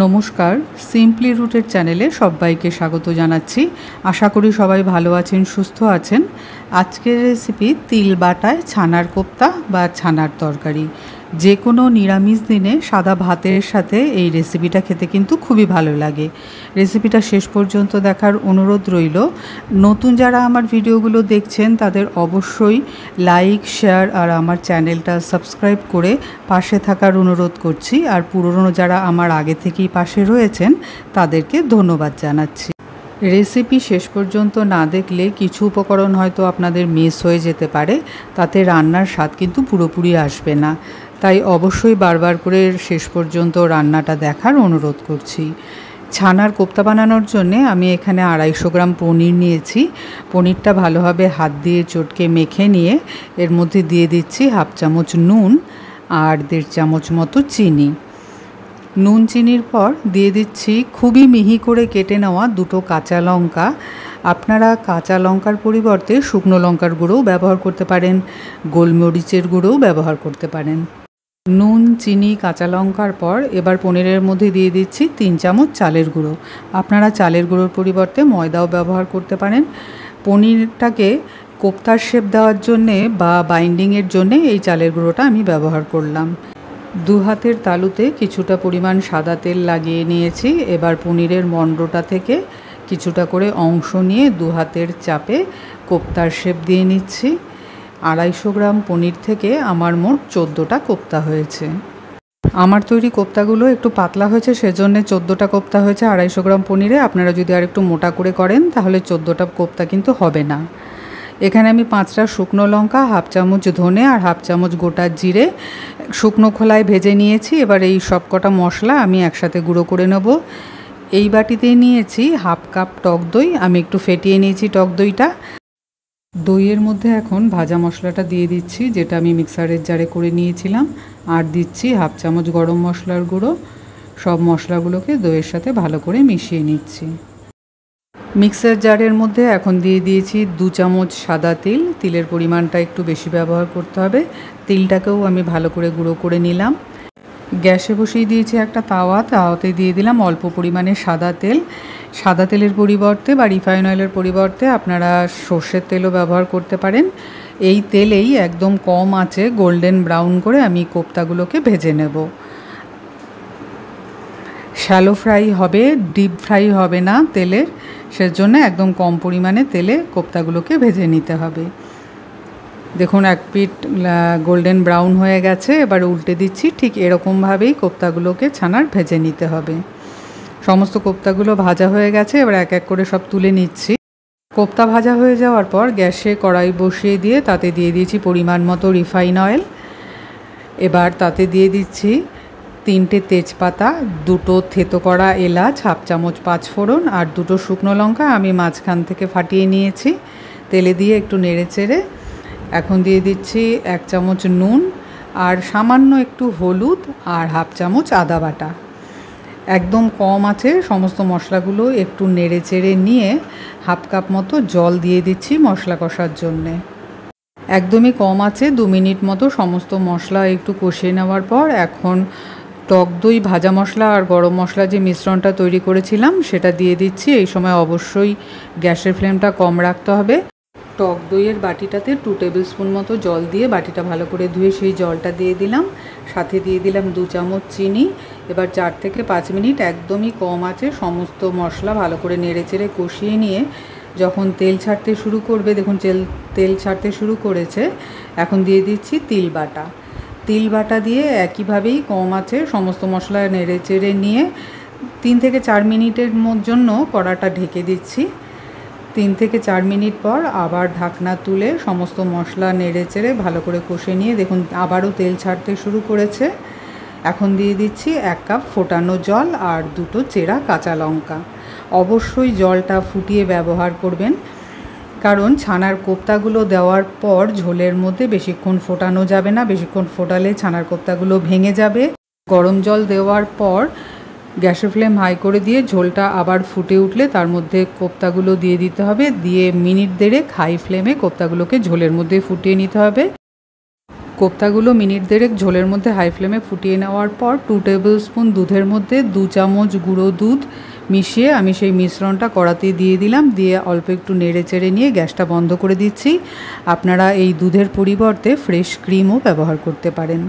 নমস্কার, সিম্পলি রুটের চ্যানেলে সবাইকে স্বাগত জানাচ্ছি। আশা করি সবাই ভালো আছেন, সুস্থ আছেন। আজকের রেসিপি তিল বাটায় ছানার কোপ্তা বা ছানার তরকারি। যে কোনো নিরামিষ দিনে সাদা ভাতের সাথে এই রেসিপিটা খেতে কিন্তু খুবই ভালো লাগে। রেসিপিটা শেষ পর্যন্ত দেখার অনুরোধ রইল। নতুন যারা আমার ভিডিওগুলো দেখছেন তাদের অবশ্যই লাইক, শেয়ার আর আমার চ্যানেলটা সাবস্ক্রাইব করে পাশে থাকার অনুরোধ করছি। আর পুরনো যারা আমার আগে থেকেই পাশে রয়েছেন তাদেরকে ধন্যবাদ জানাচ্ছি। রেসিপি শেষ পর্যন্ত না দেখলে কিছু উপকরণ হয়তো আপনাদের মিস হয়ে যেতে পারে, তাতে রান্নার স্বাদ কিন্তু পুরোপুরি আসবে না। তাই অবশ্যই বারবার করে শেষ পর্যন্ত রান্নাটা দেখার অনুরোধ করছি। ছানার কোপ্তা বানানোর জন্যে আমি এখানে 250 গ্রাম পনির নিয়েছি। পনিরটা ভালোভাবে হাত দিয়ে চটকে মেখে নিয়ে এর মধ্যে দিয়ে দিচ্ছি 1/2 চামচ নুন আর 1.5 চামচ মতো চিনি। নুন চিনির পর দিয়ে দিচ্ছি খুবই মিহি করে কেটে নেওয়া 2টো কাঁচা লঙ্কা। আপনারা কাঁচা লঙ্কার পরিবর্তে শুকনো লঙ্কার গুঁড়োও ব্যবহার করতে পারেন, গোলমরিচের গুঁড়োও ব্যবহার করতে পারেন। নুন, চিনি, কাঁচা লঙ্কার পর এবার পনিরের মধ্যে দিয়ে দিচ্ছি 3 চামচ চালের গুঁড়ো। আপনারা চালের গুঁড়োর পরিবর্তে ময়দাও ব্যবহার করতে পারেন। পনিরটাকে কোপ্তার শেপ দেওয়ার জন্যে বা বাইন্ডিংয়ের জন্যে এই চালের গুঁড়োটা আমি ব্যবহার করলাম। 2 হাতের তালুতে কিছুটা পরিমাণ সাদা তেল লাগিয়ে নিয়েছি। এবার পনিরের মণ্ডটা থেকে কিছুটা করে অংশ নিয়ে 2 হাতের চাপে কোপ্তার শেপ দিয়ে নিচ্ছি। 250 গ্রাম পনির থেকে আমার মোট 14টা কোপ্তা হয়েছে। আমার তৈরি কোপ্তাগুলো একটু পাতলা হয়েছে, সেজন্য 14টা কোপ্তা হয়েছে 250 গ্রাম পনিরে। আপনারা যদি আর একটু মোটা করে করেন তাহলে 14টা কোপ্তা কিন্তু হবে না। এখানে আমি 5টা শুকনো লঙ্কা, 1/2 চামচ ধনে আর 1/2 চামচ গোটা জিরে শুকনো খোলায় ভেজে নিয়েছি। এবার এই সব কটা মশলা আমি একসাথে গুঁড়ো করে নেব। এই বাটিতেই নিয়েছি 1/2 কাপ টক দই। আমি একটু ফেটিয়ে নিয়েছি টক দইটা। দইয়ের মধ্যে এখন ভাজা মশলাটা দিয়ে দিচ্ছি, যেটা আমি মিক্সারের জারে করে নিয়েছিলাম, আর দিচ্ছি 1/2 চামচ গরম মশলার গুঁড়ো। সব মশলাগুলোকে দইয়ের সাথে ভালো করে মিশিয়ে নিচ্ছি। মিক্সার জারের মধ্যে এখন দিয়ে দিয়েছি 2 চামচ সাদা তিল। তিলের পরিমাণটা একটু বেশি ব্যবহার করতে হবে। তিলটাকেও আমি ভালো করে গুঁড়ো করে নিলাম। গ্যাসে বসিয়ে দিয়েছি একটা তাওয়াতে দিয়ে দিলাম অল্প পরিমাণে সাদা তেল। সাদা তেলের পরিবর্তে বা রিফাইন অয়েলের পরিবর্তে আপনারা সর্ষের তেলও ব্যবহার করতে পারেন। এই তেলেই একদম কম আঁচে গোল্ডেন ব্রাউন করে আমি কোপ্তাগুলোকে ভেজে নেব। শ্যালো ফ্রাই হবে, ডিপ ফ্রাই হবে না তেলের, সেজন্য একদম কম পরিমাণে তেলে কোপ্তাগুলোকে ভেজে নিতে হবে। দেখুন এক পিঠ গোল্ডেন ব্রাউন হয়ে গেছে। এবার উল্টে দিচ্ছি। ঠিক এরকমভাবেই কোপ্তাগুলোকে ছানার ভেজে নিতে হবে। সমস্ত কোপ্তাগুলো ভাজা হয়ে গেছে। এবার এক এক করে সব তুলে নিচ্ছি। কোপ্তা ভাজা হয়ে যাওয়ার পর গ্যাসে কড়াই বসিয়ে দিয়ে তাতে দিয়ে দিয়েছি পরিমাণ মতো রিফাইন অয়েল। এবার তাতে দিয়ে দিচ্ছি 3টে তেজপাতা, 2টো থেতো করা এলাচ, 1/2 চামচ 5 ফোড়ন আর 2টো শুকনো লঙ্কা আমি মাঝখান থেকে ফাটিয়ে নিয়েছি। তেলে দিয়ে একটু নেড়ে চেড়ে এখন দিয়ে দিচ্ছি 1 চামচ নুন আর সামান্য একটু হলুদ আর 1/2 চামচ আদা বাটা। একদম কম আছে সমস্ত মশলাগুলো একটু নেড়ে চেড়ে নিয়ে 1/2 কাপ মতো জল দিয়ে দিচ্ছি মশলা কষার জন্যে। একদমই কম আছে 2 মিনিট মতো সমস্ত মশলা একটু কষিয়ে নেওয়ার পর এখন টক দই, ভাজা মশলা আর গরম মশলা যে মিশ্রণটা তৈরি করেছিলাম সেটা দিয়ে দিচ্ছি। এই সময় অবশ্যই গ্যাসের ফ্লেমটা কম রাখতে হবে। টক দইয়ের বাটিটাতে 2 টেবিল স্পুন মতো জল দিয়ে বাটিটা ভালো করে ধুয়ে সেই জলটা দিয়ে দিলাম। সাথে দিয়ে দিলাম 2 চামচ চিনি। এবার 4 থেকে 5 মিনিট একদমই কম আছে সমস্ত মশলা ভালো করে নেড়ে চেড়ে কষিয়ে নিয়ে যখন তেল ছাড়তে শুরু করবে, দেখুন তেল ছাড়তে শুরু করেছে, এখন দিয়ে দিচ্ছি তিল বাটা। তিল বাটা দিয়ে একইভাবেই কম আছে সমস্ত মশলা নেড়ে চেড়ে নিয়ে 3 থেকে 4 মিনিটের জন্য কড়াটা ঢেকে দিচ্ছি। 3 থেকে 4 মিনিট পর আবার ঢাকনা তুলে সমস্ত মশলা নেড়ে চেড়ে ভালো করে কষে নিয়ে দেখুন আবারও তেল ছাড়তে শুরু করেছে। এখন দিয়ে দিচ্ছি 1 কাপ ফোটানো জল আর 2টো চেরা কাঁচা লঙ্কা। অবশ্যই জলটা ফুটিয়ে ব্যবহার করবেন, কারণ ছানার কোপ্তাগুলো দেওয়ার পর ঝোলের মধ্যে বেশিক্ষণ ফোটানো যাবে না। বেশিক্ষণ ফোটালে ছানার কোপ্তাগুলো ভেঙে যাবে। গরম জল দেওয়ার পর গ্যাসের ফ্লেম হাই করে দিয়ে ঝোলটা আবার ফুটে উঠলে তার মধ্যে কোপ্তাগুলো দিয়ে দিতে হবে। দিয়ে মিনিট দেড়েক হাই ফ্লেমে কোপ্তাগুলোকে ঝোলের মধ্যে ফুটিয়ে নিতে হবে। কোপ্তাগুলো মিনিট দেড়েক ঝোলের মধ্যে হাই ফ্লেমে ফুটিয়ে নেওয়ার পর 2 টেবিল স্পুন দুধের মধ্যে 2 চামচ গুঁড়ো দুধ মিশিয়ে আমি সেই মিশ্রণটা কড়াতে দিয়ে দিলাম। দিয়ে অল্প একটু নেড়ে চেড়ে নিয়ে গ্যাসটা বন্ধ করে দিচ্ছি। আপনারা এই দুধের পরিবর্তে ফ্রেশ ক্রিমও ব্যবহার করতে পারেন।